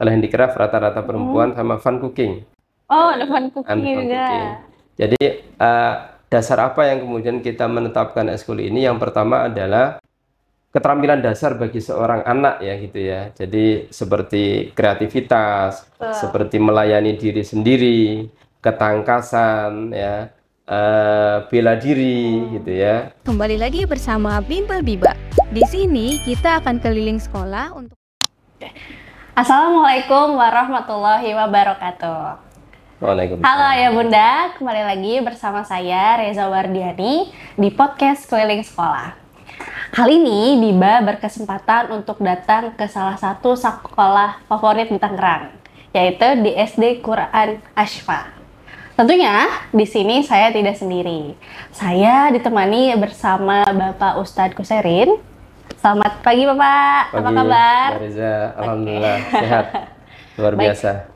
Kalau handicraft rata-rata perempuan sama fun cooking. Oh, ada fun cooking Fun juga. cooking. Jadi dasar apa yang kemudian kita menetapkan ekskul ini? Yang pertama adalah keterampilan dasar bagi seorang anak ya gitu ya. Jadi seperti kreativitas, seperti melayani diri sendiri, ketangkasan ya, bela diri gitu ya. Kembali lagi bersama Bimbel Biba. Di sini kita akan keliling sekolah untuk Assalamualaikum warahmatullahi wabarakatuh. Waalaikumsalam. Halo ya Bunda, kembali lagi bersama saya Reza Wardiani di podcast Keliling Sekolah. Kali ini Biba berkesempatan untuk datang ke salah satu sekolah favorit di Tangerang, yaitu di SD Quran Ashfa. Tentunya di sini saya tidak sendiri. Saya ditemani bersama Bapak Ustadz Kuserin. Selamat pagi Bapak, apa kabar? Mbak Reza, alhamdulillah sehat, luar biasa.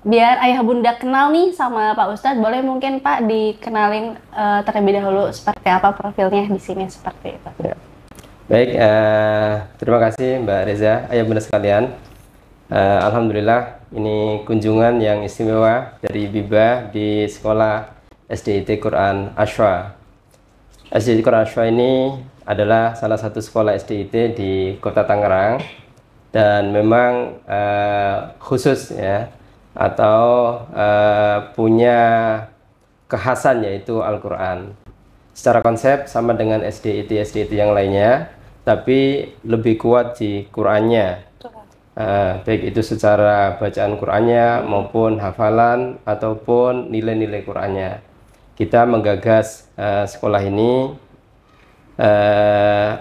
Biar ayah bunda kenal nih sama Pak Ustadz, boleh mungkin Pak dikenalin terlebih dahulu seperti apa profilnya di sini seperti itu. Ya. Baik, terima kasih Mbak Reza, ayah bunda sekalian. Alhamdulillah ini kunjungan yang istimewa dari Biba di sekolah SDIT Quran Ashfa. SDIT Quran Ashfa ini adalah salah satu sekolah SDIT di Kota Tangerang dan memang khusus ya atau punya kekhasan yaitu Al-Quran. Secara konsep sama dengan SDIT yang lainnya, tapi lebih kuat di Qurannya. Baik itu secara bacaan Qurannya maupun hafalan ataupun nilai-nilai Qurannya. Kita menggagas sekolah ini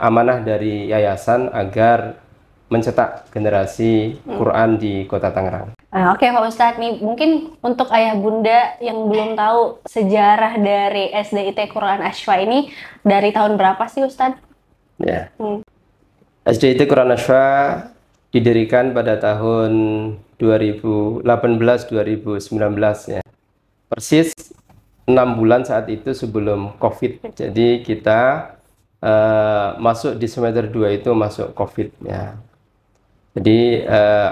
amanah dari yayasan agar mencetak generasi Quran di Kota Tangerang. Oke Pak Ustadz, nih mungkin untuk ayah bunda yang belum tahu sejarah dari SDIT Quran Ashfa ini dari tahun berapa sih Ustadz? Ya. SDIT Quran Ashfa didirikan pada tahun 2018-2019 ya. Persis 6 bulan saat itu sebelum COVID. Jadi kita masuk di semester 2 itu masuk COVID ya. Jadi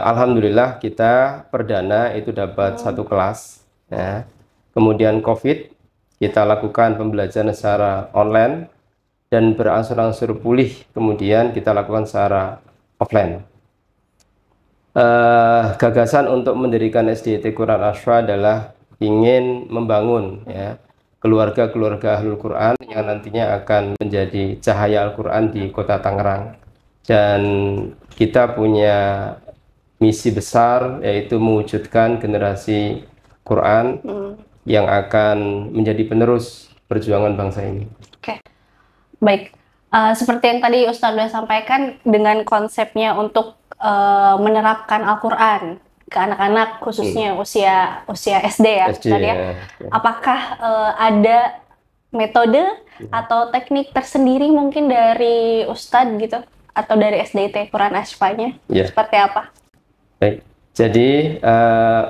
alhamdulillah kita perdana itu dapat satu kelas ya. Kemudian COVID kita lakukan pembelajaran secara online dan berangsur-angsur pulih, kemudian kita lakukan secara offline. Gagasan untuk mendirikan SDIT Quran Ashfa adalah ingin membangun ya keluarga-keluarga Ahlul Quran yang nantinya akan menjadi cahaya Al-Quran di Kota Tangerang. Dan kita punya misi besar yaitu mewujudkan generasi Quran yang akan menjadi penerus perjuangan bangsa ini. Oke, baik. Seperti yang tadi Ustadz sudah sampaikan, dengan konsepnya untuk menerapkan Al-Quran ke anak-anak khususnya usia SD ya, SD, Ustadz ya. Apakah ada metode atau teknik tersendiri mungkin dari Ustadz gitu atau dari SDIT Quran Ashfa-nya seperti apa? Baik, jadi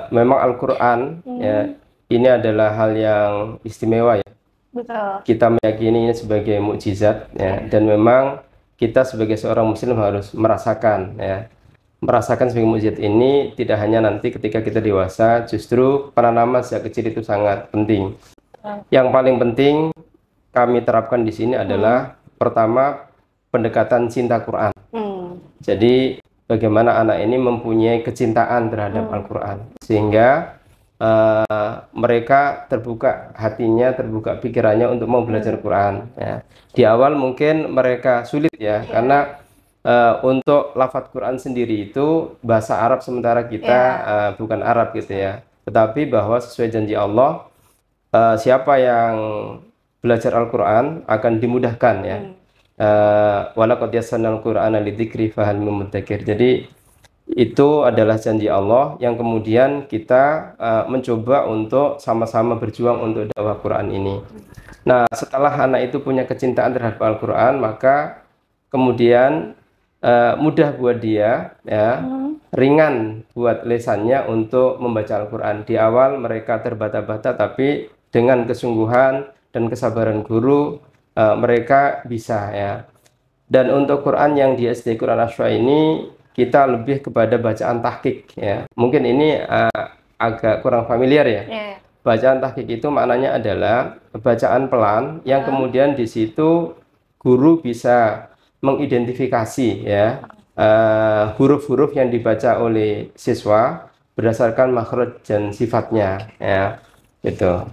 memang Al-Quran ya, ini adalah hal yang istimewa ya. Betul. Kita meyakini ini sebagai mukjizat ya, dan memang kita sebagai seorang muslim harus merasakan ya. Merasakan sebagai mukjizat ini tidak hanya nanti ketika kita dewasa, justru penanaman sejak kecil itu sangat penting. Yang paling penting kami terapkan di sini adalah pertama pendekatan cinta Quran. Jadi bagaimana anak ini mempunyai kecintaan terhadap Al-Quran sehingga mereka terbuka hatinya, terbuka pikirannya untuk mau belajar Quran. Ya. Di awal mungkin mereka sulit ya, karena untuk lafadz Quran sendiri itu bahasa Arab sementara kita bukan Arab gitu ya. Tetapi bahwa sesuai janji Allah, siapa yang belajar Al-Quran akan dimudahkan ya. Walaqad yassarnal Qur'ana lidzikri fahal mim mudzakir. Jadi itu adalah janji Allah yang kemudian kita mencoba untuk sama-sama berjuang untuk dakwah Quran ini. Nah, setelah anak itu punya kecintaan terhadap Al-Quran, maka kemudian mudah buat dia ya, ringan buat lesannya untuk membaca Al-Quran. Di awal mereka terbata-bata, tapi dengan kesungguhan dan kesabaran guru mereka bisa ya. Dan untuk Quran yang di SD Quran Ashfa ini kita lebih kepada bacaan tahqiq ya. Mungkin ini agak kurang familiar ya. Yeah. Bacaan tahqiq itu maknanya adalah bacaan pelan yang kemudian di situ guru bisa mengidentifikasi ya huruf-huruf yang dibaca oleh siswa berdasarkan makhraj dan sifatnya ya. Itu.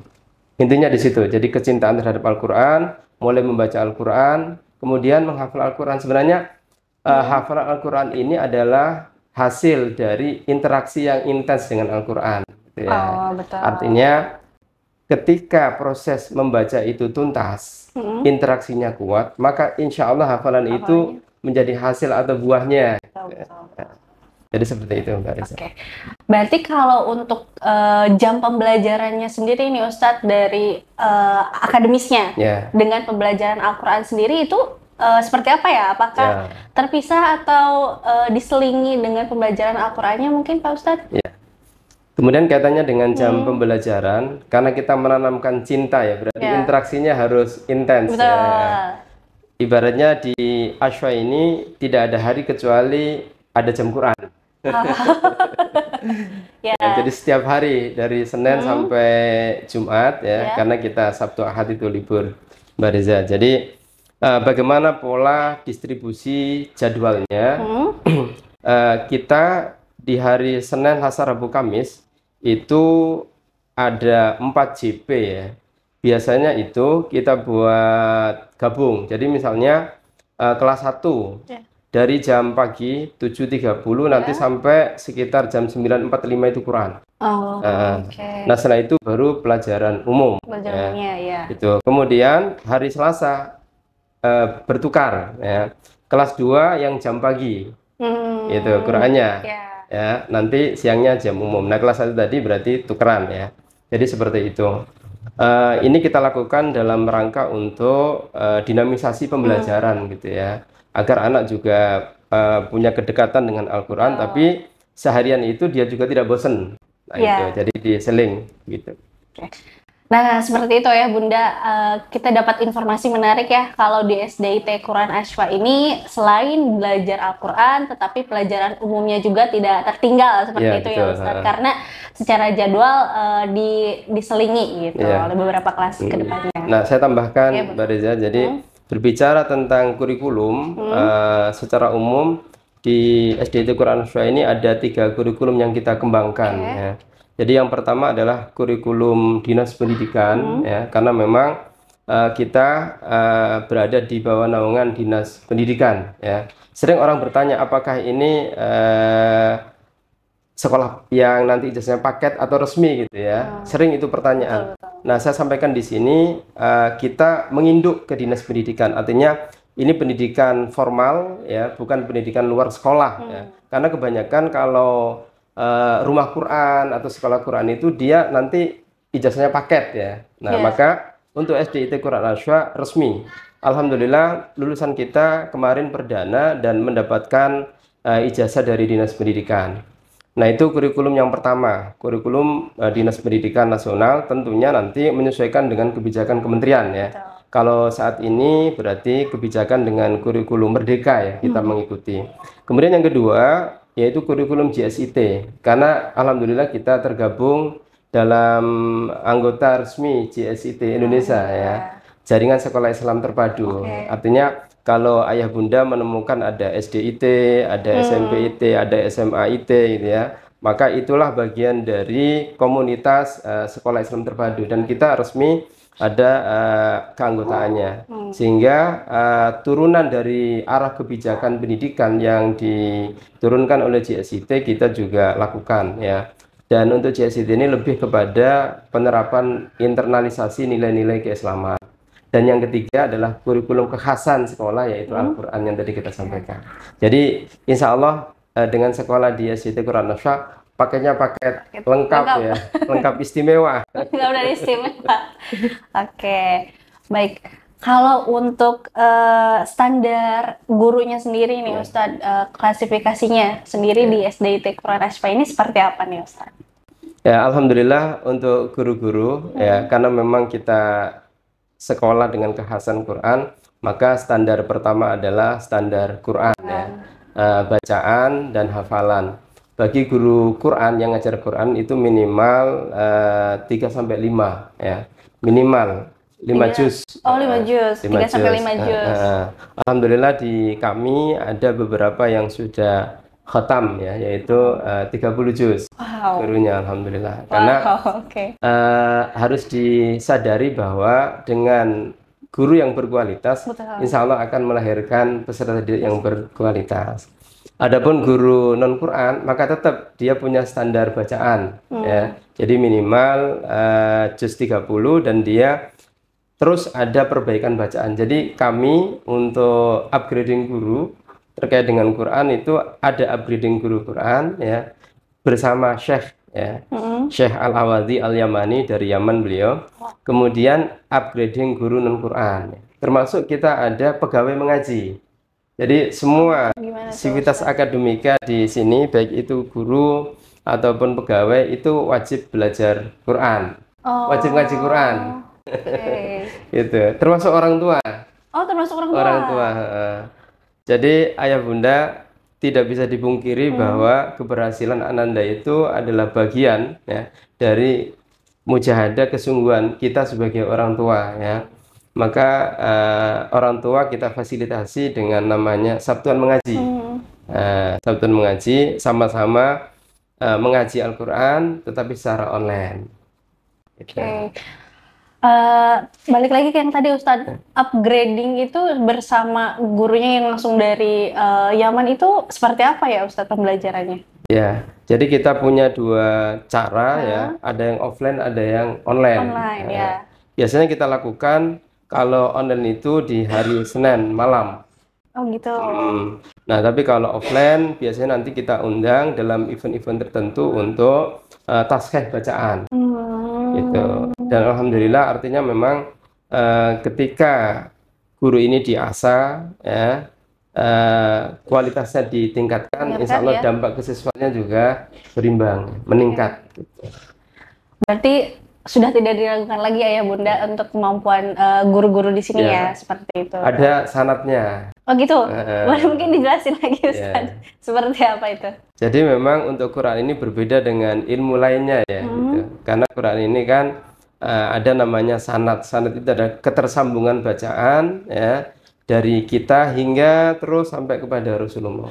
Intinya di situ. Jadi kecintaan terhadap Al-Qur'an, mulai membaca Al-Qur'an, kemudian menghafal Al-Qur'an. Sebenarnya hafalan Al-Qur'an ini adalah hasil dari interaksi yang intens dengan Al-Qur'an. Ya. Oh, betul. Artinya ketika proses membaca itu tuntas, interaksinya kuat, maka insya Allah hafalan itu menjadi hasil atau buahnya. Betul. Jadi seperti itu, Mbak Reza. Oke. Berarti kalau untuk jam pembelajarannya sendiri nih Ustadz dari akademisnya Ya. dengan pembelajaran Al-Quran sendiri itu seperti apa ya? Apakah terpisah atau diselingi dengan pembelajaran Al-Qurannya mungkin Pak Ustadz? Ya. Kemudian kaitannya dengan jam pembelajaran, karena kita menanamkan cinta ya, berarti interaksinya harus intens. Betul. Ya. Ibaratnya di Ashwa ini tidak ada hari kecuali ada jam Quran. Ya. Jadi setiap hari dari Senin sampai Jumat ya, karena kita Sabtu Ahad itu libur, Mbak Reza. Jadi bagaimana pola distribusi jadwalnya? Kita di hari Senin, Selasa, Rabu, Kamis itu ada 4 JP ya. Biasanya itu kita buat gabung. Jadi misalnya kelas 1 dari jam pagi 7.30 nanti sampai sekitar jam 9.45 itu Quran. Oh, Nah setelah itu baru pelajaran umum. Pelajarannya ya. Itu. Kemudian hari Selasa bertukar ya. Kelas 2 yang jam pagi. Itu Qurannya. Ya, nanti siangnya jam umum. Nah, kelas 1 tadi berarti tukeran ya. Jadi seperti itu. Ini kita lakukan dalam rangka untuk dinamisasi pembelajaran gitu ya. Agar anak juga punya kedekatan dengan Al-Quran, tapi seharian itu dia juga tidak bosan. Nah, itu. Jadi diseling gitu. Nah, seperti itu ya Bunda, kita dapat informasi menarik ya kalau di SDIT Quran Ashwa ini selain belajar Al-Quran, tetapi pelajaran umumnya juga tidak tertinggal seperti itu ya Ustadz, karena secara jadwal diselingi gitu oleh beberapa kelas ke depannya. Nah, saya tambahkan Mbak Reza, jadi berbicara tentang kurikulum secara umum di SDIT Quran Ashwa ini ada 3 kurikulum yang kita kembangkan ya. Jadi yang pertama adalah kurikulum dinas pendidikan ya, karena memang kita berada di bawah naungan dinas pendidikan ya. Sering orang bertanya apakah ini sekolah yang nanti ijazahnya paket atau resmi gitu ya. Sering itu pertanyaan. Nah, saya sampaikan di sini kita menginduk ke dinas pendidikan, artinya ini pendidikan formal ya, bukan pendidikan luar sekolah ya. Karena kebanyakan kalau rumah Quran atau sekolah Quran itu dia nanti ijazahnya paket ya. Nah, maka untuk SDIT Quran Ashwa resmi. Alhamdulillah lulusan kita kemarin perdana dan mendapatkan ijazah dari Dinas Pendidikan. Nah, itu kurikulum yang pertama, kurikulum Dinas Pendidikan Nasional, tentunya nanti menyesuaikan dengan kebijakan kementerian ya. Kalau saat ini berarti kebijakan dengan kurikulum merdeka ya, kita mengikuti. Kemudian yang kedua yaitu kurikulum JSIT, karena alhamdulillah kita tergabung dalam anggota resmi JSIT Indonesia ya, jaringan sekolah Islam terpadu. Artinya kalau ayah bunda menemukan ada SDIT, ada SMPIT, ada SMAIT gitu ya, maka itulah bagian dari komunitas sekolah Islam terpadu dan kita resmi ada keanggotaannya, sehingga turunan dari arah kebijakan pendidikan yang diturunkan oleh JSIT kita juga lakukan ya. Dan untuk JSIT ini lebih kepada penerapan internalisasi nilai-nilai keislaman. Dan yang ketiga adalah kurikulum kekhasan sekolah, yaitu Al-Quran yang tadi kita sampaikan. Jadi insya Allah dengan sekolah di SDIT Quran Ashwa paketnya paket lengkap ya, lengkap istimewa. Lengkap dan istimewa. Oke, baik. Kalau untuk standar gurunya sendiri nih Ustadz, klasifikasinya sendiri di SDIT Quran Ashwa ini seperti apa nih Ustadz? Ya, alhamdulillah untuk guru-guru ya, karena memang kita sekolah dengan kekhasan Quran, maka standar pertama adalah standar Quran ya. bacaan dan hafalan. Bagi guru Quran yang ngajar Quran itu minimal 3 sampai 5 ya. Minimal 5 juz. Oh, 5 juz. 3 sampai 5 juz. Alhamdulillah di kami ada beberapa yang sudah khatam ya, yaitu 30 juz. Wow. Gurunya alhamdulillah. Karena harus disadari bahwa dengan guru yang berkualitas, insya Allah akan melahirkan peserta didik yang berkualitas. Adapun guru non Quran, maka tetap dia punya standar bacaan ya. Jadi minimal juz 30 dan dia terus ada perbaikan bacaan. Jadi kami untuk upgrading guru terkait dengan Quran itu ada upgrading guru Quran ya bersama Syekh ya. Syekh Al-Awadhi Al-Yamani dari Yaman beliau. Kemudian upgrading guru non Quran. Termasuk kita ada pegawai mengaji. Jadi semua sivitas akademika di sini baik itu guru ataupun pegawai itu wajib belajar Quran. Wajib ngaji Quran. Gitu. Termasuk orang tua. Oh, termasuk orang tua. Orang tua. Jadi ayah bunda tidak bisa dipungkiri bahwa keberhasilan Ananda itu adalah bagian ya dari mujahadah kesungguhan kita sebagai orang tua ya. Maka orang tua kita fasilitasi dengan namanya Sabtuan Mengaji. Sabtuan Mengaji sama-sama mengaji Al-Quran tetapi secara online. Gitu. Balik lagi ke yang tadi Ustadz, upgrading itu bersama gurunya yang langsung dari Yaman itu seperti apa ya Ustadz pembelajarannya? Ya, jadi kita punya dua cara ya, ada yang offline, ada yang online. Ya. Biasanya kita lakukan kalau online itu di hari Senin malam. Oh gitu. Nah, tapi kalau offline biasanya nanti kita undang dalam event-event tertentu untuk taskhih bacaan. Gitu. Dan alhamdulillah artinya memang ketika guru ini diasah ya kualitasnya ditingkatkan, insya Allah dampak ke siswanya juga berimbang, meningkat. Gitu. Berarti sudah tidak diragukan lagi ayah bunda untuk kemampuan guru-guru di sini ya seperti itu. Ada sanatnya. Oh gitu. Boleh mungkin dijelasin lagi Ustaz. Seperti apa itu? Jadi memang untuk Quran ini berbeda dengan ilmu lainnya ya. Gitu. Karena Quran ini kan ada namanya sanat. Sanat itu ada ketersambungan bacaan ya dari kita hingga terus sampai kepada Rasulullah.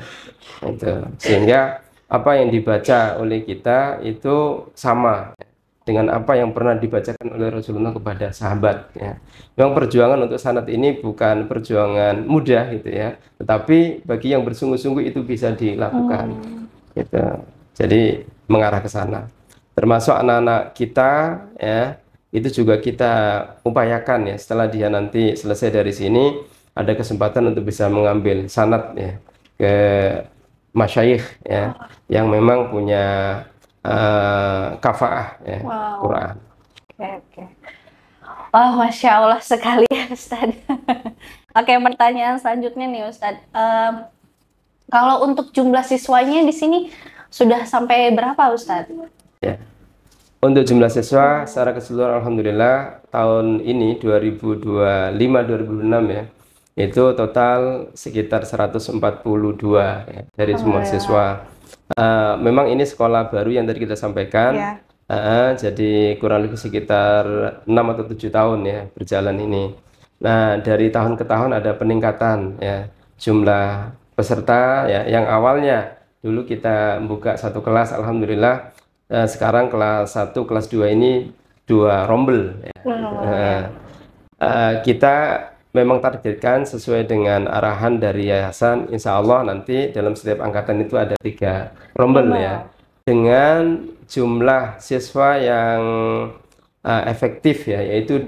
Gitu. Sehingga apa yang dibaca oleh kita itu sama dengan apa yang pernah dibacakan oleh Rasulullah kepada sahabat ya. Memang perjuangan untuk sanad ini bukan perjuangan mudah gitu ya, tetapi bagi yang bersungguh-sungguh itu bisa dilakukan gitu. Jadi mengarah ke sana. Termasuk anak-anak kita ya, itu juga kita upayakan ya setelah dia nanti selesai dari sini ada kesempatan untuk bisa mengambil sanad ya ke masyayikh ya yang memang punya kafaah ya, Quran. Oke. Wah, Masya Allah sekali ya Ustaz. Oke, pertanyaan selanjutnya nih Ustaz. Kalau untuk jumlah siswanya di sini sudah sampai berapa Ustaz? Ya. Untuk jumlah siswa secara keseluruhan alhamdulillah tahun ini 2025-2026 ya. Itu total sekitar 142 ya, dari semua siswa. Memang ini sekolah baru yang tadi kita sampaikan, jadi kurang lebih sekitar 6 atau 7 tahun ya berjalan ini. Nah dari tahun ke tahun ada peningkatan ya jumlah peserta ya, yang awalnya dulu kita buka satu kelas, alhamdulillah sekarang kelas 1, kelas 2 ini 2 rombel ya. Kita memang targetkan sesuai dengan arahan dari yayasan, insya Allah nanti dalam setiap angkatan itu ada 3 rombel ya, dengan jumlah siswa yang efektif ya, yaitu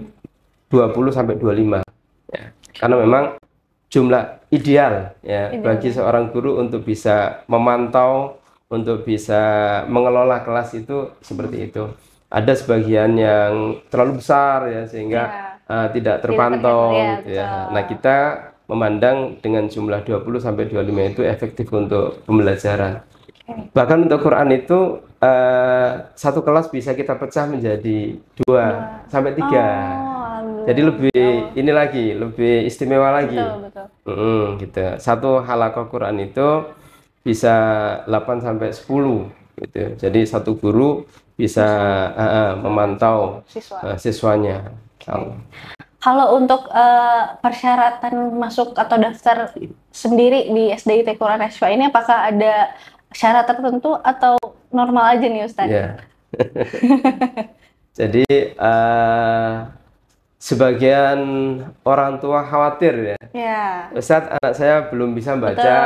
20-25 ya. Karena memang jumlah ideal ya bagi seorang guru untuk bisa memantau, untuk bisa mengelola kelas itu seperti itu. Ada sebagian yang terlalu besar ya sehingga tidak terpantau gitu ya. Nah, kita memandang dengan jumlah 20-25 itu efektif untuk pembelajaran. Bahkan untuk Quran itu satu kelas bisa kita pecah menjadi 2 sampai 3. Jadi lebih ini lagi, lebih istimewa lagi. Betul. Gitu. Satu halaqah Quran itu bisa 8 sampai 10 gitu. Jadi satu guru bisa memantau siswanya. Kalau untuk persyaratan masuk atau daftar sendiri di SDIT Quran Nashwa ini apakah ada syarat tertentu atau normal aja nih Ustadz? Ya. Jadi sebagian orang tua khawatir ya. Ustadz, anak saya belum bisa baca.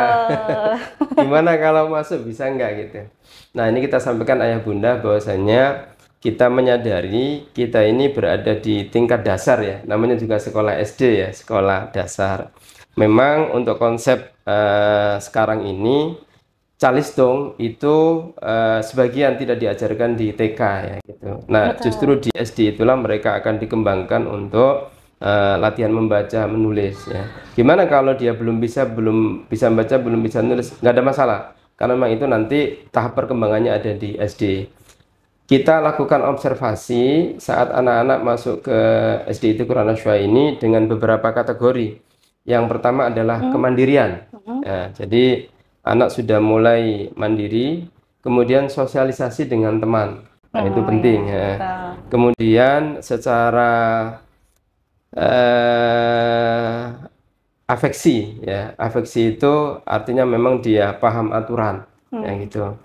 Gimana kalau masuk, bisa nggak gitu? Nah, ini kita sampaikan ayah bunda bahwasanya kita menyadari kita ini berada di tingkat dasar ya, namanya juga sekolah SD ya, sekolah dasar. Memang untuk konsep sekarang ini Calistung itu sebagian tidak diajarkan di TK ya gitu. Nah, justru di SD itulah mereka akan dikembangkan untuk latihan membaca, menulis ya. Gimana kalau dia belum bisa membaca, belum bisa nulis, nggak ada masalah. Karena memang itu nanti tahap perkembangannya ada di SD. Kita lakukan observasi saat anak-anak masuk ke SDIT Quran Nashwa ini dengan beberapa kategori. Yang pertama adalah kemandirian. Ya, jadi anak sudah mulai mandiri, kemudian sosialisasi dengan teman. Nah, itu penting ya. Kemudian secara afeksi ya. Afeksi itu artinya memang dia paham aturan ya gitu.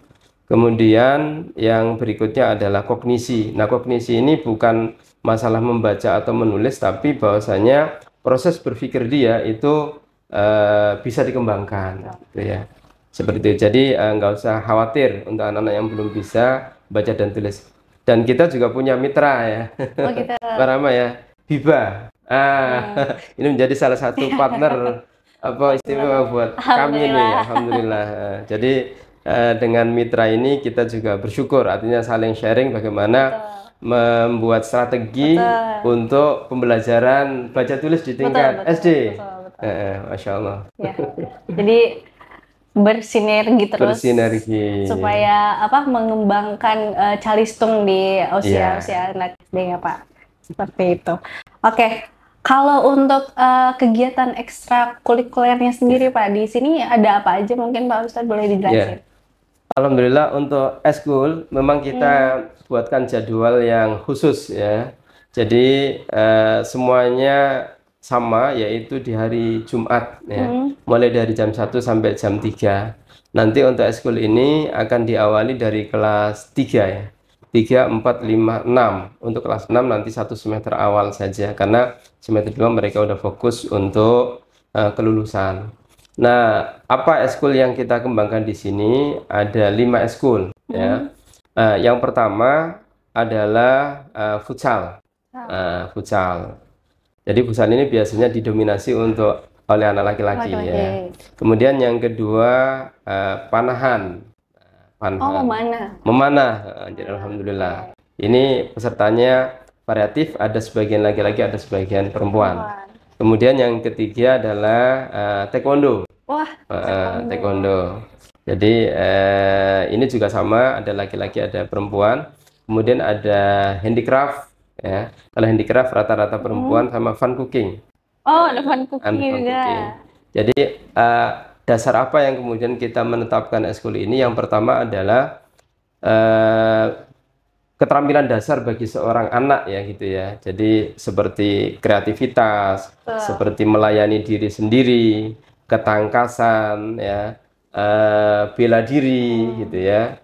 Kemudian yang berikutnya adalah kognisi. Nah, kognisi ini bukan masalah membaca atau menulis, tapi bahwasanya proses berpikir dia itu bisa dikembangkan, gitu ya. Seperti itu. Jadi nggak usah khawatir untuk anak-anak yang belum bisa baca dan tulis. Dan kita juga punya mitra ya. Oh, gitu. Barama ya, Hiba. Ini menjadi salah satu partner apa istimewa buat kami ini. Alhamdulillah. Jadi dengan mitra ini kita juga bersyukur, artinya saling sharing bagaimana membuat strategi untuk pembelajaran baca tulis di tingkat SD. Masya Allah. Ya. Jadi bersinergi terus supaya mengembangkan Calistung di usia anak SD ya Pak. Seperti itu. Oke. Kalau untuk kegiatan ekstrakurikulernya sendiri Pak, di sini ada apa aja mungkin Pak Ustadz boleh dijelasin? Alhamdulillah untuk eskul memang kita buatkan jadwal yang khusus ya. Jadi semuanya sama, yaitu di hari Jumat ya. Mulai dari jam 1 sampai jam 3. Nanti untuk eskul ini akan diawali dari kelas 3 ya. 3, 4, 5, 6. Untuk kelas 6 nanti 1 semester awal saja, karena semester 2 mereka udah fokus untuk kelulusan. Nah, apa eskul yang kita kembangkan di sini? Ada 5 eskul ya. Yang pertama adalah futsal. Futsal. Jadi futsal ini biasanya didominasi oleh anak laki-laki ya. Kemudian yang kedua panahan. Memanah. Jadi alhamdulillah. Ini pesertanya variatif, ada sebagian laki-laki, ada sebagian perempuan. Kemudian yang ketiga adalah taekwondo. Taekwondo. Jadi ini juga sama, ada laki-laki, ada perempuan. Kemudian ada handicraft ya. Kalau handicraft rata-rata perempuan, sama fun cooking. Ada fun cooking juga. Jadi dasar apa yang kemudian kita menetapkan eskul ini? Yang pertama adalah keterampilan dasar bagi seorang anak ya gitu ya. Jadi seperti kreativitas, seperti melayani diri sendiri, ketangkasan ya, bela diri gitu ya.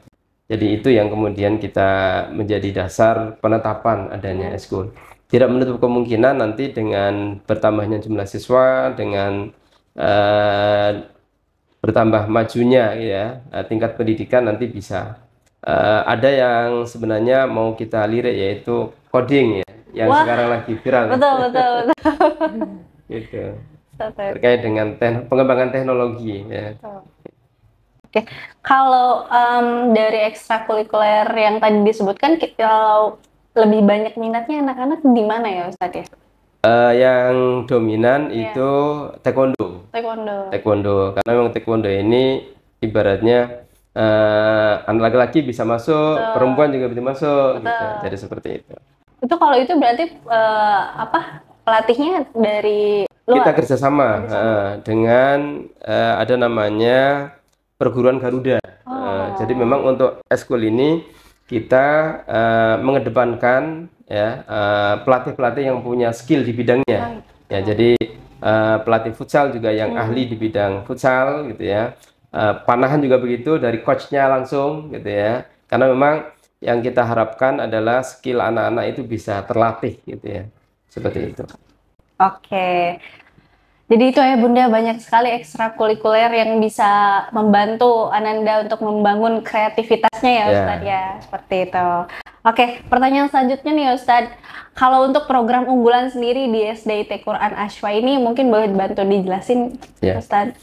Jadi itu yang kemudian kita menjadi dasar penetapan adanya eskul. Tidak menutup kemungkinan nanti dengan bertambahnya jumlah siswa, dengan bertambah majunya ya tingkat pendidikan, nanti bisa ada yang sebenarnya mau kita lirik, yaitu coding ya, yang sekarang lagi viral. Betul. Gitu. Terkait dengan pengembangan teknologi ya. Oke. Kalau dari ekstrakurikuler yang tadi disebutkan, kalau lebih banyak minatnya anak-anak di mana ya Ustadz ya? Yang dominan itu taekwondo. Karena memang taekwondo ini ibaratnya anak laki-laki bisa masuk, perempuan juga bisa masuk, gitu. Jadi seperti itu. Itu kalau itu berarti pelatihnya dari luar? Kita kerjasama dengan ada namanya perguruan Garuda. Jadi memang untuk eskul ini kita mengedepankan ya pelatih-pelatih yang punya skill di bidangnya. Ya, jadi pelatih futsal juga yang ahli di bidang futsal gitu ya. Panahan juga begitu dari coachnya langsung gitu ya. Karena memang yang kita harapkan adalah skill anak-anak itu bisa terlatih gitu ya. Seperti itu. Oke. Jadi itu ya Bunda, banyak sekali ekstrakurikuler yang bisa membantu Ananda untuk membangun kreativitasnya ya Ustadz ya, seperti itu. Oke, pertanyaan selanjutnya nih Ustadz, kalau untuk program unggulan sendiri di SDIT Quran Ashwa ini mungkin boleh dibantu dijelasin Ustadz?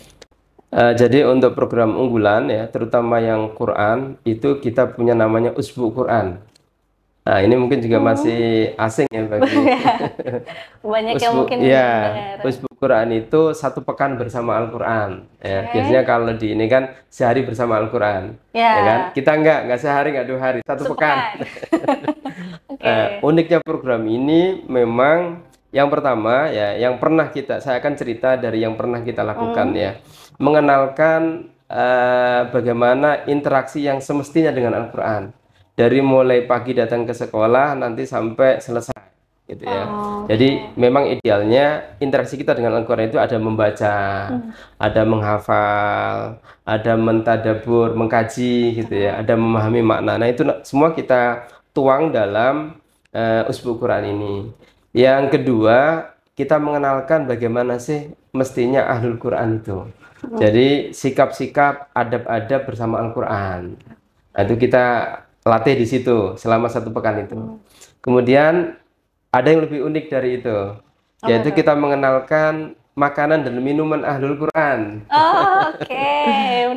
Jadi untuk program unggulan ya, terutama yang Quran, itu kita punya namanya Usbu Quran. Nah, ini mungkin juga masih asing ya bagi banyak yang mungkin Usbu Quran itu 1 pekan bersama Al-Quran ya. Biasanya kalau di ini kan sehari bersama Al-Quran ya kan, kita enggak sehari, enggak 2 hari, 1 pekan. Uniknya program ini memang yang pertama ya, yang pernah saya akan cerita dari yang pernah kita lakukan ya, mengenalkan bagaimana interaksi yang semestinya dengan Al-Quran. Dari mulai pagi datang ke sekolah nanti sampai selesai gitu ya. Jadi memang idealnya interaksi kita dengan Al-Quran itu ada membaca, ada menghafal, ada mentadabur, mengkaji gitu ya, ada memahami makna. Nah, itu semua kita tuang dalam Usbu Quran ini. Yang kedua, kita mengenalkan bagaimana sih mestinya Ahlul Quran itu. Jadi sikap-sikap, adab-adab bersama Al-Quran. Nah, itu kita latih di situ selama 1 pekan itu. Kemudian ada yang lebih unik dari itu, yaitu kita mengenalkan makanan dan minuman Ahlul Quran.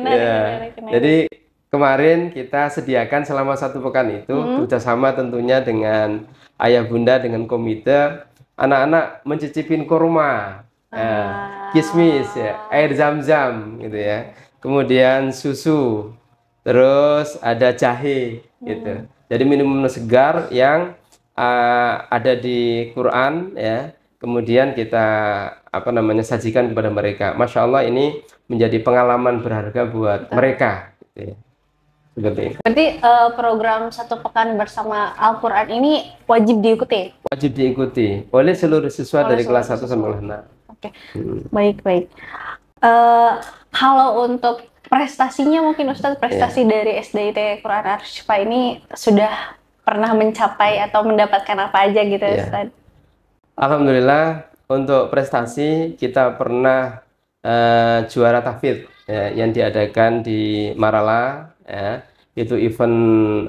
Menarik. Jadi kemarin kita sediakan selama 1 pekan itu bekerjasama tentunya dengan ayah bunda, dengan komite, anak-anak mencicipin kurma, kismis, ya, air zam-zam gitu ya, kemudian susu, terus ada jahe gitu. Jadi minum segar yang ada di Quran ya. Kemudian kita sajikan kepada mereka. Masya Allah, ini menjadi pengalaman berharga buat mereka gitu ya. Seperti itu. Berarti program 1 pekan bersama Al-Quran ini wajib diikuti? Wajib diikuti oleh seluruh siswa dari kelas 1 sampai kelas 6. Oke. Baik. Kalau untuk prestasinya mungkin Ustadz, prestasi dari SDIT Quran Ashwa ini sudah pernah mencapai atau mendapatkan apa aja gitu Ustadz? Alhamdulillah, untuk prestasi kita pernah juara tahfidz ya, yang diadakan di Marala ya. Itu event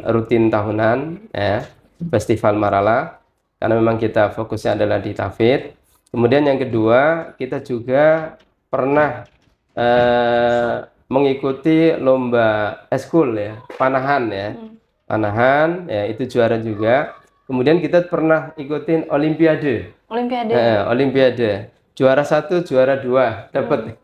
rutin tahunan ya, Festival Marala, karena memang kita fokusnya adalah di tahfidz. Kemudian yang kedua, kita juga pernah mengikuti lomba eskul ya, panahan ya. Panahan ya, itu juara juga. Kemudian kita pernah ikutin olimpiade. Olimpiade. Juara 1, juara 2 dapat.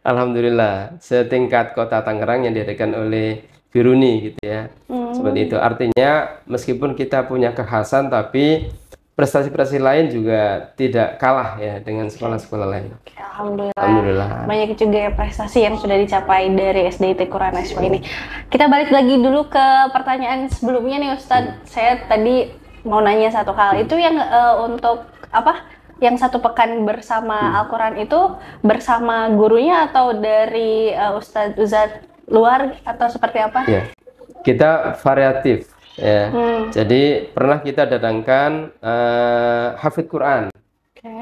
Alhamdulillah, setingkat Kota Tangerang yang diadakan oleh Biruni gitu ya. Seperti itu. Artinya meskipun kita punya kekhasan, tapi prestasi-prestasi lain juga tidak kalah ya dengan sekolah-sekolah lain. Alhamdulillah. Banyak juga prestasi yang sudah dicapai dari SDIT Quran Ashwa ini. Kita balik lagi dulu ke pertanyaan sebelumnya nih Ustadz. Saya tadi mau nanya satu hal. Itu yang untuk apa? Yang 1 pekan bersama Al-Quran itu bersama gurunya atau dari Ustadz luar atau seperti apa? Ya. Kita variatif. Ya, jadi pernah kita datangkan hafidz Quran,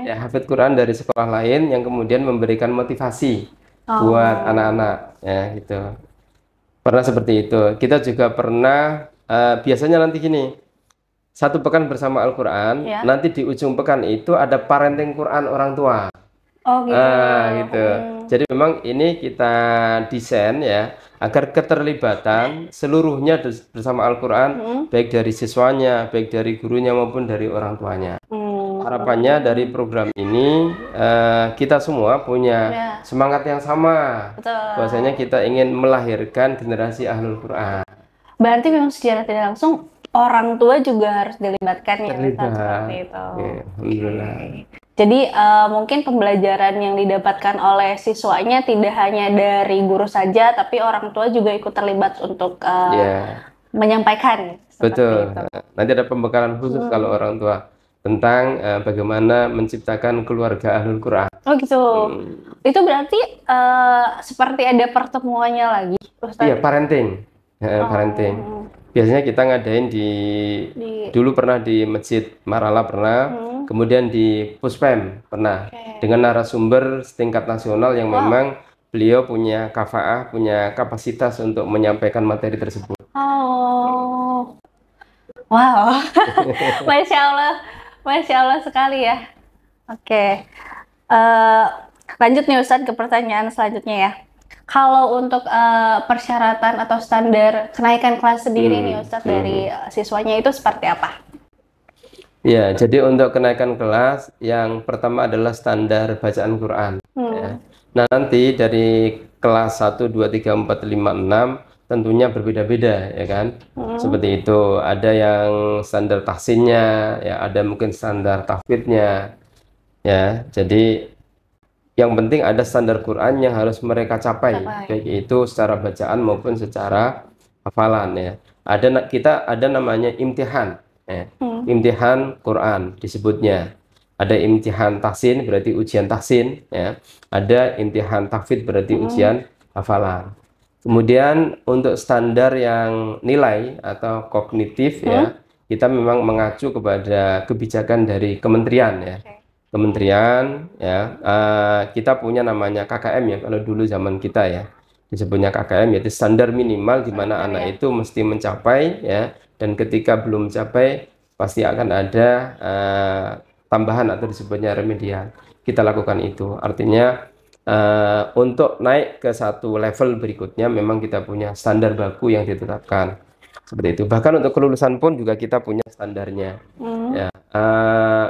ya, hafidz Quran dari sekolah lain yang kemudian memberikan motivasi buat anak-anak, ya gitu. Pernah seperti itu. Kita juga pernah biasanya nanti gini, 1 pekan bersama Al-Quran, nanti di ujung pekan itu ada parenting Quran orang tua. Gitu. Jadi memang ini kita desain ya, agar keterlibatan seluruhnya bersama Al-Quran, baik dari siswanya, baik dari gurunya maupun dari orang tuanya. Harapannya dari program ini kita semua punya semangat yang sama. Bahwasanya kita ingin melahirkan generasi Ahlul Quran. Berarti memang secara tidak langsung orang tua juga harus dilibatkan ya, seperti itu. Alhamdulillah. Jadi mungkin pembelajaran yang didapatkan oleh siswanya tidak hanya dari guru saja, tapi orang tua juga ikut terlibat untuk Ya, menyampaikan seperti betul. itu. Nanti ada pembekalan khusus kalau orang tua tentang bagaimana menciptakan keluarga Ahlul Quran. Oh gitu. Hmm. Itu berarti seperti ada pertemuannya lagi, Ustaz? Iya, parenting. Parenting. Oh, Biasanya kita ngadain di dulu pernah di Masjid Marala pernah, kemudian di Puspem pernah, Oke. dengan narasumber setingkat nasional yang memang beliau punya kafaah, punya kapasitas untuk menyampaikan materi tersebut. Oh, wow, masya Allah sekali ya. Oke, lanjut nih Ustadz ke pertanyaan selanjutnya ya. Kalau untuk persyaratan atau standar kenaikan kelas sendiri nih Ustadz dari siswanya itu seperti apa? Ya, jadi untuk kenaikan kelas yang pertama adalah standar bacaan Quran. Ya. Nah, nanti dari kelas 1, 2, 3, 4, 5, 6 tentunya berbeda-beda ya kan. Seperti itu. Ada yang standar tahsinnya, ya ada mungkin standar tahfidnya. Ya, jadi yang penting ada standar Quran yang harus mereka capai, baik itu secara bacaan maupun secara hafalan ya. Kita ada namanya imtihan, ya. Imtihan Quran disebutnya. Ada imtihan tahsin berarti ujian tahsin, ya. Ada imtihan tahfidz berarti ujian hafalan. Kemudian untuk standar yang nilai atau kognitif ya, kita memang mengacu kepada kebijakan dari kementerian ya. Kementerian ya, kita punya namanya KKM ya, kalau dulu zaman kita ya disebutnya KKM, yaitu standar minimal di mana anak itu mesti mencapai ya, dan ketika belum mencapai pasti akan ada tambahan atau disebutnya remedial. Kita lakukan itu, artinya untuk naik ke satu level berikutnya memang kita punya standar baku yang ditetapkan seperti itu. Bahkan untuk kelulusan pun juga kita punya standarnya ya,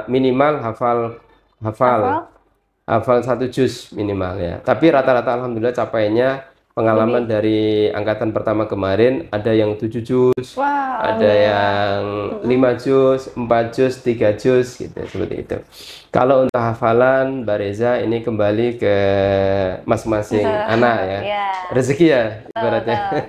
minimal hafal 1 juz minimal ya. Tapi rata-rata alhamdulillah capainya, pengalaman dari angkatan pertama kemarin ada yang 7 juz, ada yang 5 juz, 4 juz, 3 juz gitu, seperti itu. Kalau untuk hafalan Mbak Reza ini kembali ke masing-masing anak ya. Rezeki ya ibaratnya.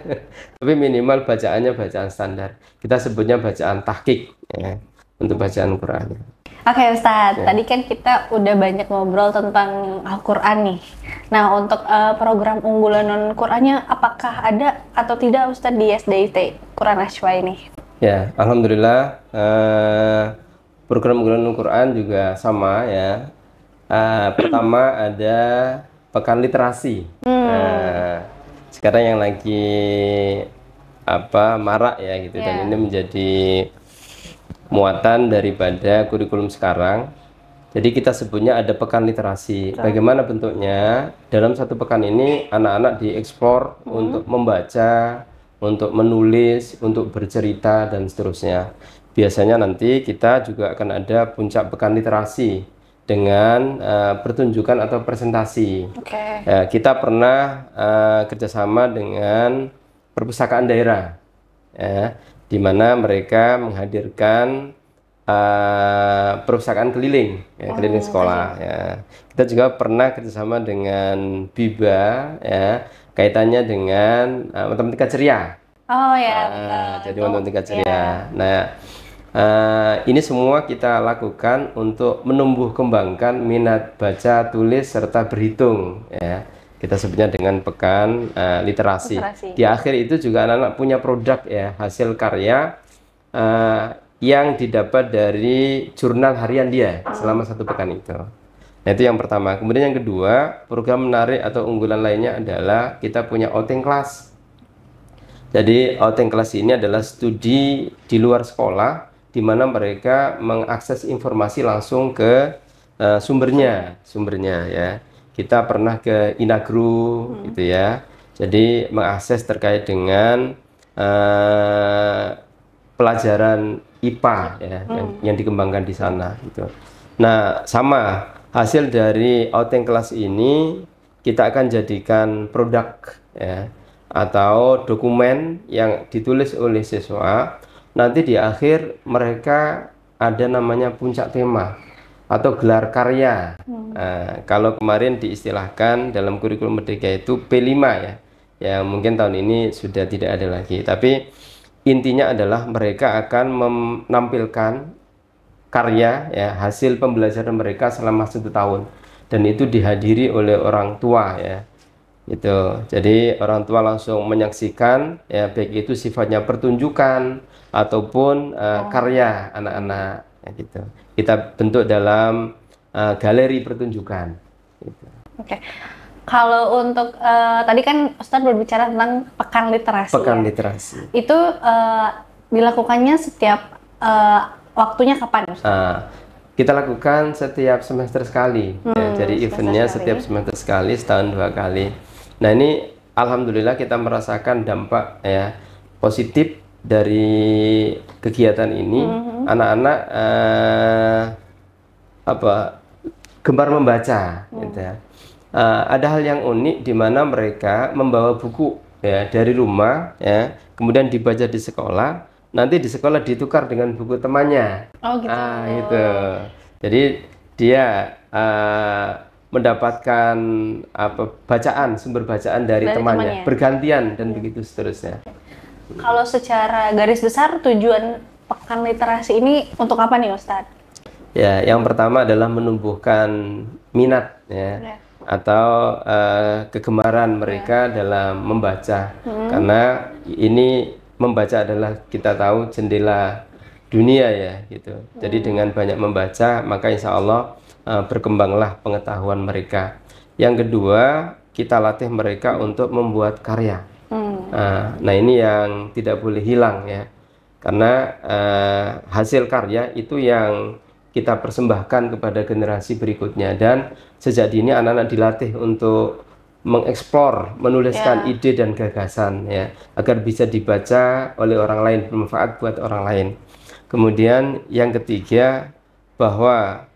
Tapi minimal bacaannya bacaan standar. Kita sebutnya bacaan tahqiq ya, untuk bacaan Quran. Oke Ustadz, tadi kan kita udah banyak ngobrol tentang Al-Quran nih. Nah untuk program unggulan non-Qurannya apakah ada atau tidak Ustadz di SDIT Quran Ashwa ini? Ya, alhamdulillah program unggulan non-Quran juga sama ya. Pertama ada pekan literasi. Sekarang yang lagi marak ya gitu, dan ini menjadi muatan daripada kurikulum sekarang. Jadi kita sebutnya ada pekan literasi. Bagaimana bentuknya? Dalam satu pekan ini anak-anak dieksplor untuk membaca, untuk menulis, untuk bercerita dan seterusnya. Biasanya nanti kita juga akan ada puncak pekan literasi dengan pertunjukan atau presentasi. Ya, kita pernah kerjasama dengan perpustakaan daerah ya, di mana mereka menghadirkan perpustakaan keliling ya, keliling sekolah ya. Kita juga pernah kerjasama dengan BIBA ya, kaitannya dengan matematika ceria. Oh ya, jadi matematika ceria. Nah, ini semua kita lakukan untuk menumbuh kembangkan minat baca, tulis serta berhitung ya. Kita sebutnya dengan pekan literasi. Di akhir itu juga anak-anak punya produk ya, hasil karya yang didapat dari jurnal harian dia selama satu pekan itu. Nah, itu yang pertama. Kemudian yang kedua, program menarik atau unggulan lainnya adalah kita punya outing class. Jadi outing class ini adalah studi di luar sekolah, di mana mereka mengakses informasi langsung ke sumbernya ya. Kita pernah ke Inagru gitu ya, jadi mengakses terkait dengan pelajaran IPA ya, yang dikembangkan di sana gitu. Nah, sama hasil dari outing kelas ini kita akan jadikan produk ya, atau dokumen yang ditulis oleh siswa. Nanti di akhir mereka ada namanya puncak tema atau gelar karya. Kalau kemarin diistilahkan dalam kurikulum Merdeka itu P5 ya. Ya mungkin tahun ini sudah tidak ada lagi. Tapi intinya adalah mereka akan menampilkan karya ya, hasil pembelajaran mereka selama 1 tahun. Dan itu dihadiri oleh orang tua ya. Gitu. Jadi orang tua langsung menyaksikan ya, baik itu sifatnya pertunjukan ataupun karya anak-anak ya, gitu. Kita bentuk dalam galeri pertunjukan gitu. Oke. Kalau untuk tadi kan Ustadz berbicara tentang pekan literasi. Pekan ya? literasi Itu dilakukannya setiap waktunya kapan, Ustadz? kita lakukan setiap semester sekali ya. Jadi eventnya setiap semester sekali, setahun 2 kali. Nah ini alhamdulillah kita merasakan dampak ya positif dari kegiatan ini. Anak-anak gemar membaca gitu ya. Ada hal yang unik di mana mereka membawa buku ya dari rumah ya, kemudian dibaca di sekolah, nanti di sekolah ditukar dengan buku temannya. Oh gitu. Gitu. Jadi dia mendapatkan bacaan, sumber bacaan dari temannya, bergantian dan begitu seterusnya. Kalau secara garis besar tujuan pekan literasi ini untuk apa nih, Ustadz? Ya, yang pertama adalah menumbuhkan minat ya, atau kegemaran mereka dalam membaca. Karena ini membaca adalah kita tahu jendela dunia ya gitu. Jadi dengan banyak membaca maka insya Allah berkembanglah pengetahuan mereka. Yang kedua, kita latih mereka untuk membuat karya. Nah ini yang tidak boleh hilang ya, karena hasil karya itu yang kita persembahkan kepada generasi berikutnya, dan sejak dini anak-anak dilatih untuk mengeksplor, menuliskan ide dan gagasan ya, agar bisa dibaca oleh orang lain, bermanfaat buat orang lain. Kemudian yang ketiga, bahwa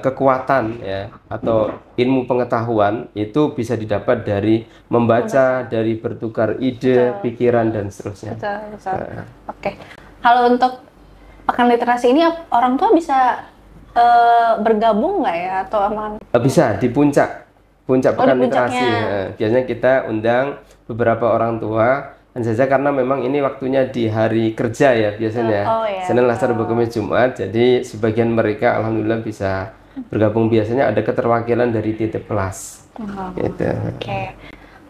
kekuatan ya atau ilmu pengetahuan itu bisa didapat dari membaca, dari bertukar ide, pikiran dan seterusnya. Betul. Oke. Kalau untuk pekan literasi ini orang tua bisa bergabung nggak ya, atau aman? Bisa di puncak pekan literasi. Biasanya kita undang beberapa orang tua. Dan saja karena memang ini waktunya di hari kerja ya biasanya, Senin, Selasa, Rabu, Kamis, Jumat. Jadi sebagian mereka alhamdulillah bisa bergabung. Biasanya ada keterwakilan dari titik kelas. Gitu. Oke.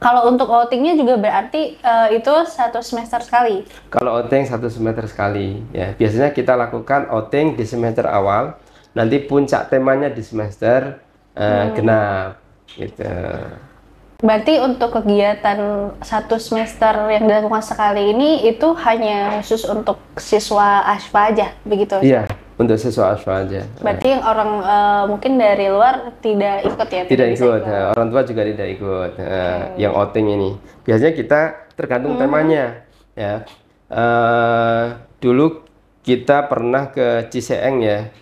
Kalau untuk outingnya juga berarti itu 1 semester sekali? Kalau outing 1 semester sekali ya. Biasanya kita lakukan outing di semester awal. Nanti puncak temanya di semester genap. Gitu. Berarti untuk kegiatan 1 semester yang dilakukan sekali ini itu hanya khusus untuk siswa ASFA aja, begitu? Iya, untuk siswa ASFA aja. Berarti yang orang mungkin dari luar tidak ikut ya? Tidak ikut, orang tua juga tidak ikut. Yang outing ini biasanya kita tergantung temanya ya. Dulu kita pernah ke Ciseeng ya,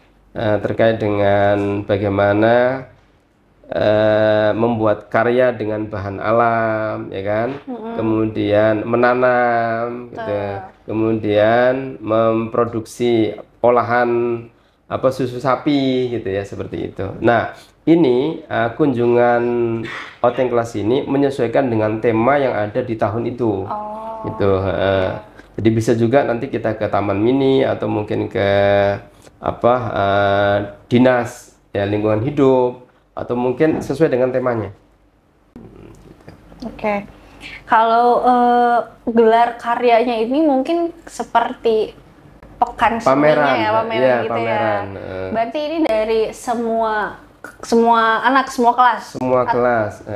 terkait dengan bagaimana membuat karya dengan bahan alam ya kan, kemudian menanam gitu, kemudian memproduksi olahan susu sapi gitu ya, seperti itu. Nah ini kunjungan outing kelas ini menyesuaikan dengan tema yang ada di tahun itu gitu. Jadi bisa juga nanti kita ke taman mini atau mungkin ke dinas ya lingkungan hidup, atau mungkin sesuai dengan temanya. Oke. Kalau gelar karyanya ini mungkin seperti pekan pameran ya, pameran gitu pameran. Ya. Berarti ini dari semua anak, semua kelas. Semua kelas.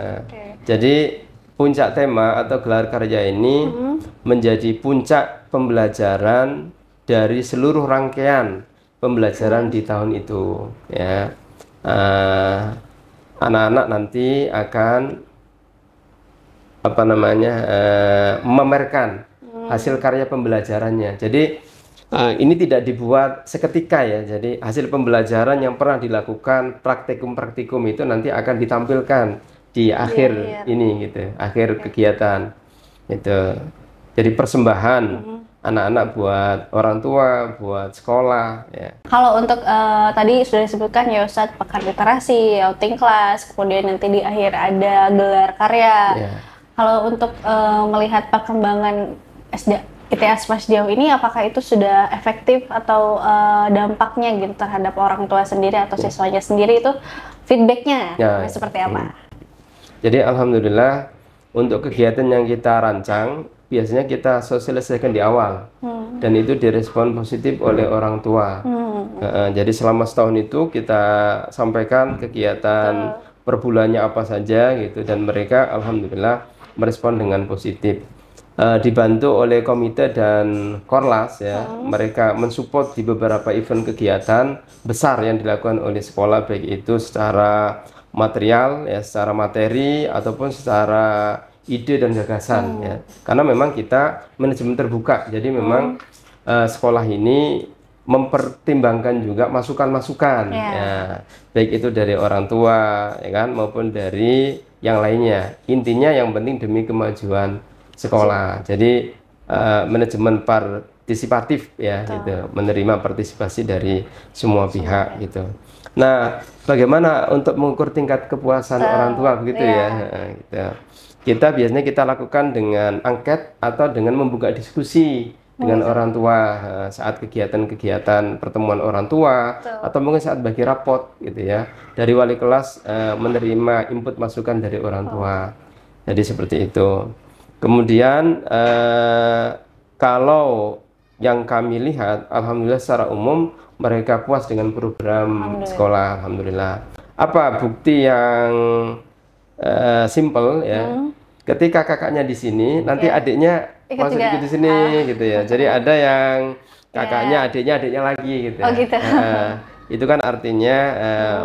Jadi puncak tema atau gelar karya ini menjadi puncak pembelajaran dari seluruh rangkaian pembelajaran di tahun itu ya. Anak-anak nanti akan memamerkan hasil karya pembelajarannya. Jadi ini tidak dibuat seketika ya. Jadi hasil pembelajaran yang pernah dilakukan, praktikum-praktikum itu nanti akan ditampilkan di akhir ini gitu, akhir kegiatan itu. Jadi persembahan anak-anak, buat orang tua, buat sekolah ya. Kalau untuk tadi sudah disebutkan ya Ustadz, pekan literasi, outing kelas, kemudian nanti di akhir ada gelar karya. Ya. Kalau untuk melihat perkembangan ITS sejauh ini, apakah itu sudah efektif atau dampaknya gitu terhadap orang tua sendiri atau siswanya sendiri, itu feedbacknya seperti apa? Jadi alhamdulillah untuk kegiatan yang kita rancang biasanya kita sosialisasikan di awal dan itu direspon positif oleh orang tua. Jadi selama setahun itu kita sampaikan kegiatan per bulannya apa saja gitu, dan mereka alhamdulillah merespon dengan positif. Dibantu oleh komite dan Korlas ya, mereka mensupport di beberapa event kegiatan besar yang dilakukan oleh sekolah, baik itu secara material ya, secara materi ataupun secara ide dan gagasan ya. Karena memang kita manajemen terbuka, jadi memang sekolah ini mempertimbangkan juga masukan-masukan ya, baik itu dari orang tua ya kan, maupun dari yang lainnya. Intinya yang penting demi kemajuan sekolah. Jadi manajemen partisipatif ya gitu, menerima partisipasi dari semua pihak gitu. Nah, bagaimana untuk mengukur tingkat kepuasan orang tua begitu ya gitu. Kita biasanya kita lakukan dengan angket atau dengan membuka diskusi dengan orang tua saat kegiatan-kegiatan pertemuan orang tua atau mungkin saat bagi rapot gitu ya. Dari wali kelas menerima input masukan dari orang tua. Jadi seperti itu. Kemudian kalau yang kami lihat, alhamdulillah secara umum mereka puas dengan program sekolah, alhamdulillah. Apa bukti yang simple ya? Ketika kakaknya di sini, nanti adiknya masuk ikut di sini gitu ya. Jadi ada yang kakaknya, adiknya lagi gitu. Gitu. Itu kan artinya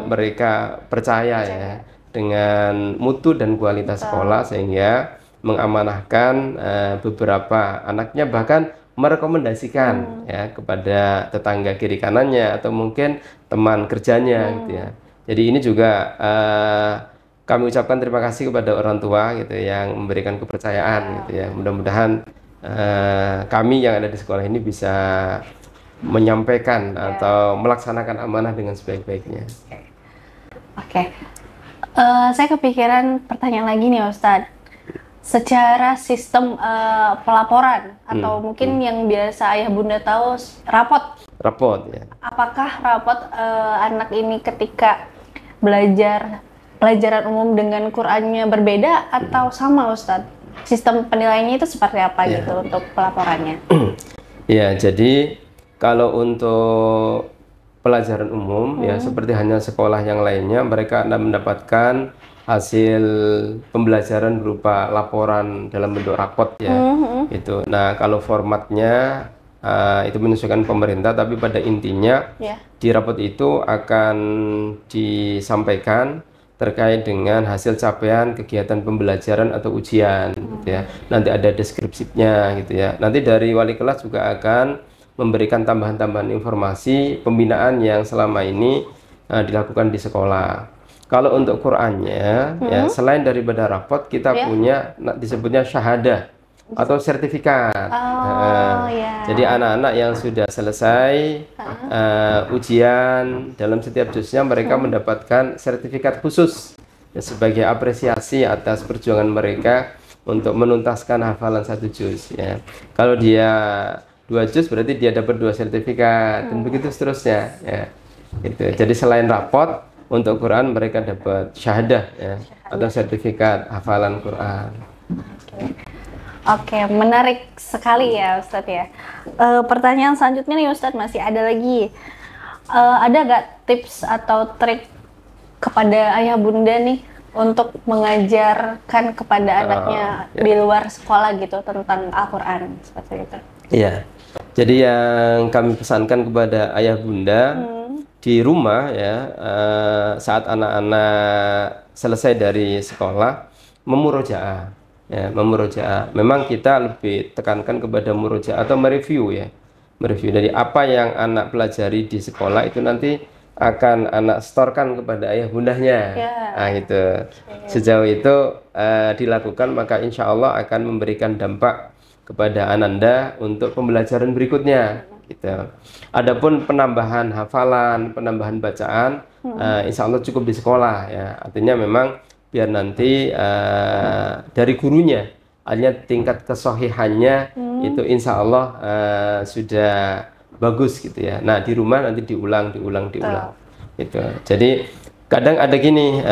mereka percaya ya dengan mutu dan kualitas sekolah, sehingga mengamanahkan beberapa anaknya, bahkan merekomendasikan ya kepada tetangga kiri kanannya atau mungkin teman kerjanya gitu ya. Jadi ini juga kami ucapkan terima kasih kepada orang tua gitu yang memberikan kepercayaan gitu ya. Mudah-mudahan kami yang ada di sekolah ini bisa menyampaikan atau melaksanakan amanah dengan sebaik-baiknya. Oke. Saya kepikiran pertanyaan lagi nih Ustadz. Secara sistem pelaporan atau mungkin yang biasa ayah bunda tahu, rapot ya. Apakah rapot anak ini ketika belajar pelajaran umum dengan Qur'annya berbeda atau sama Ustadz? Sistem penilaiannya itu seperti apa gitu untuk pelaporannya? Ya, jadi kalau untuk pelajaran umum ya seperti hanya sekolah yang lainnya, mereka akan mendapatkan hasil pembelajaran berupa laporan dalam bentuk rapot ya. Itu. Nah, kalau formatnya itu menyesuaikan pemerintah, tapi pada intinya di rapot itu akan disampaikan terkait dengan hasil capaian kegiatan pembelajaran atau ujian gitu ya. Nanti ada deskripsinya gitu ya. Nanti dari wali kelas juga akan memberikan tambahan-tambahan informasi pembinaan yang selama ini dilakukan di sekolah. Kalau untuk Qur'annya ya, selain daripada rapot, kita punya disebutnya syahadah atau sertifikat. Jadi anak-anak yang sudah selesai ujian dalam setiap juznya, mereka mendapatkan sertifikat khusus ya, sebagai apresiasi atas perjuangan mereka untuk menuntaskan hafalan satu juz ya. Kalau dia 2 juz berarti dia dapat 2 sertifikat dan begitu seterusnya ya. Gitu. Jadi selain rapot, untuk Quran mereka dapat syahadah ya, atau sertifikat hafalan Quran. Oke, menarik sekali ya Ustadz ya. Pertanyaan selanjutnya nih Ustadz, masih ada lagi. Ada gak tips atau trik kepada ayah bunda nih untuk mengajarkan kepada anaknya di luar sekolah gitu tentang Al-Quran seperti itu? Iya. Jadi yang kami pesankan kepada ayah bunda di rumah ya, saat anak-anak selesai dari sekolah, memurojaah ya, memurojaah. Memang kita lebih tekankan kepada murojaah atau mereview ya, mereview dari apa yang anak pelajari di sekolah itu nanti akan anak setorkan kepada ayah bundanya. Nah gitu. Sejauh itu dilakukan, maka insya Allah akan memberikan dampak kepada Ananda untuk pembelajaran berikutnya gitu. Adapun penambahan hafalan, penambahan bacaan, insya Allah cukup di sekolah ya. Artinya memang biar nanti dari gurunya, hanya tingkat kesohihannya itu insya Allah sudah bagus gitu ya. Nah di rumah nanti diulang gitu. Jadi kadang ada gini,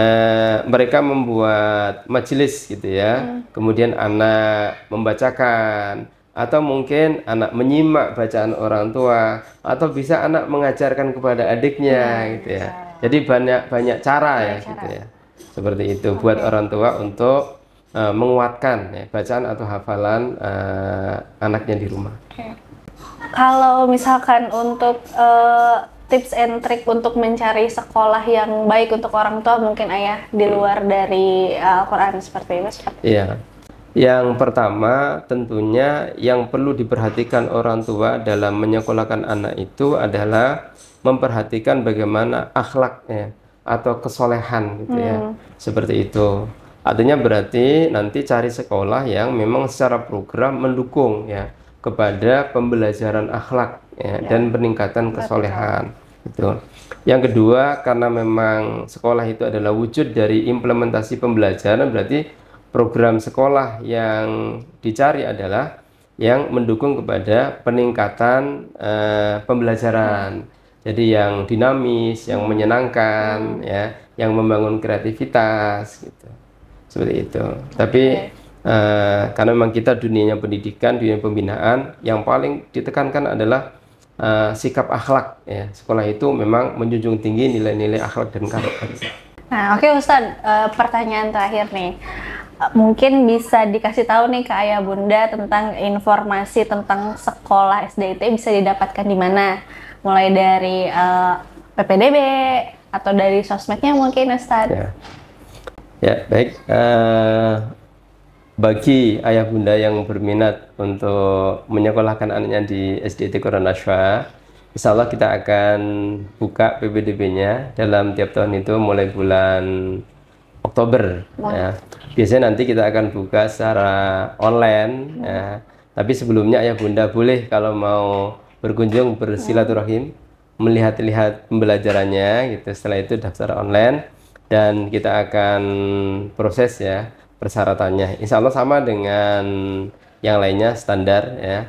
mereka membuat majelis gitu ya, kemudian anak membacakan, atau mungkin anak menyimak bacaan orang tua, atau bisa anak mengajarkan kepada adiknya gitu ya. Jadi banyak cara ya gitu ya. Seperti itu buat orang tua untuk menguatkan ya, bacaan atau hafalan anaknya di rumah. Kalau misalkan untuk tips and trick untuk mencari sekolah yang baik untuk orang tua, mungkin ayah di luar dari Al-Quran seperti itu? Iya. Yang pertama tentunya yang perlu diperhatikan orang tua dalam menyekolahkan anak itu adalah memperhatikan bagaimana akhlaknya atau kesolehan gitu ya. Seperti itu. Artinya berarti nanti cari sekolah yang memang secara program mendukung ya kepada pembelajaran akhlak ya, dan peningkatan kesolehan gitu. Yang kedua, karena memang sekolah itu adalah wujud dari implementasi pembelajaran, berarti program sekolah yang dicari adalah yang mendukung kepada peningkatan pembelajaran. Jadi yang dinamis, yang menyenangkan ya, yang membangun kreativitas gitu. Seperti itu. Tapi karena memang kita dunianya pendidikan, dunia pembinaan, yang paling ditekankan adalah sikap akhlak ya. Sekolah itu memang menjunjung tinggi nilai-nilai akhlak dan karakter. Nah, oke Ustadz, pertanyaan terakhir nih. Mungkin bisa dikasih tahu nih ke ayah bunda tentang informasi tentang sekolah SDIT bisa didapatkan di mana? Mulai dari PPDB atau dari sosmednya mungkin Ustadz. Ya baik. Bagi ayah bunda yang berminat untuk menyekolahkan anaknya di SDIT Quran Ashfa, insya Allah kita akan buka PPDB-nya dalam tiap tahun itu mulai bulan Oktober ya. Biasanya nanti kita akan buka secara online ya. Tapi sebelumnya ayah bunda boleh kalau mau berkunjung bersilaturahim, melihat-lihat pembelajarannya gitu. Setelah itu daftar online dan kita akan proses ya persyaratannya. Insya Allah sama dengan yang lainnya, standar ya.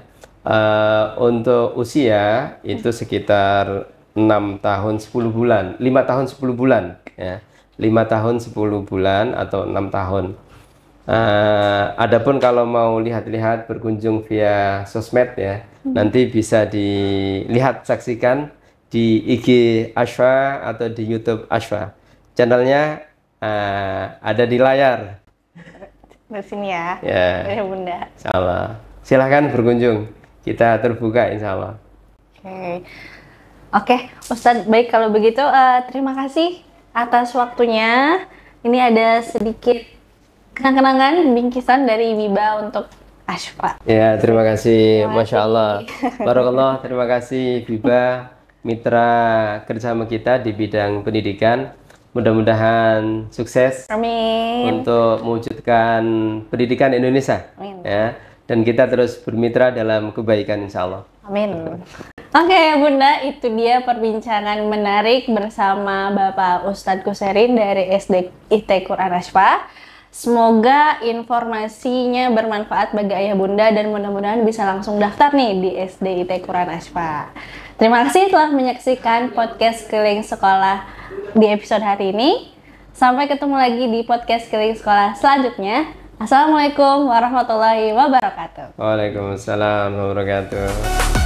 Untuk usia itu sekitar 6 tahun 10 bulan, 5 tahun 10 bulan ya. 5 tahun 10 bulan atau 6 tahun. Adapun kalau mau lihat-lihat berkunjung via sosmed ya, nanti bisa dilihat saksikan di IG Ashfa atau di YouTube Ashfa. Channelnya ada di layar. Di sini ya. Ya. Bunda. Insya Allah. Silahkan berkunjung. Kita terbuka insya Allah. Oke, Ustadz, baik kalau begitu terima kasih atas waktunya. Ini ada sedikit kenang-kenangan bingkisan dari Biba untuk Ashfa. Ya, terima kasih. Masya Allah. Barakallah, terima kasih Biba, mitra kerjasama kita di bidang pendidikan. Mudah-mudahan sukses. Amin. Untuk mewujudkan pendidikan Indonesia. Amin. Ya, dan kita terus bermitra dalam kebaikan insya Allah. Amin. Oke Bunda, itu dia perbincangan menarik bersama Bapak Ustadz Kuserin dari SDIT Quran Ashfa. Semoga informasinya bermanfaat bagi ayah bunda dan mudah-mudahan bisa langsung daftar nih di SDIT Quran Ashfa. Terima kasih telah menyaksikan podcast Keliling Sekolah di episode hari ini. Sampai ketemu lagi di podcast Keliling Sekolah selanjutnya. Assalamualaikum warahmatullahi wabarakatuh. Waalaikumsalam warahmatullahi wabarakatuh.